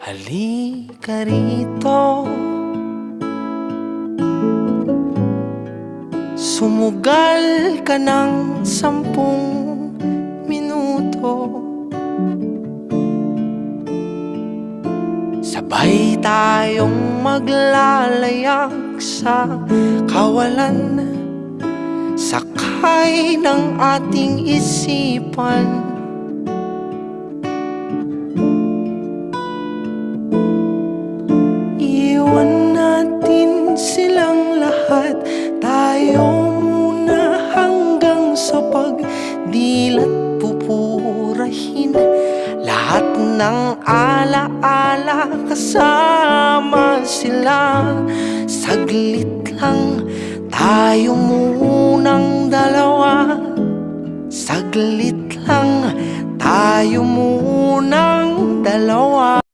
Halika rito, sumugal ka ng 10 minuto. Sabay tayong maglalayag sa kawalan, sakay ng ating isipan. Iwan natin silang lahat, tayo muna hanggang sa pagdilat pupurahin. Lahat ng alaala kasama sila. Saglit lang, tayo munang dalawa. Saglit lang, tayo munang dalawa.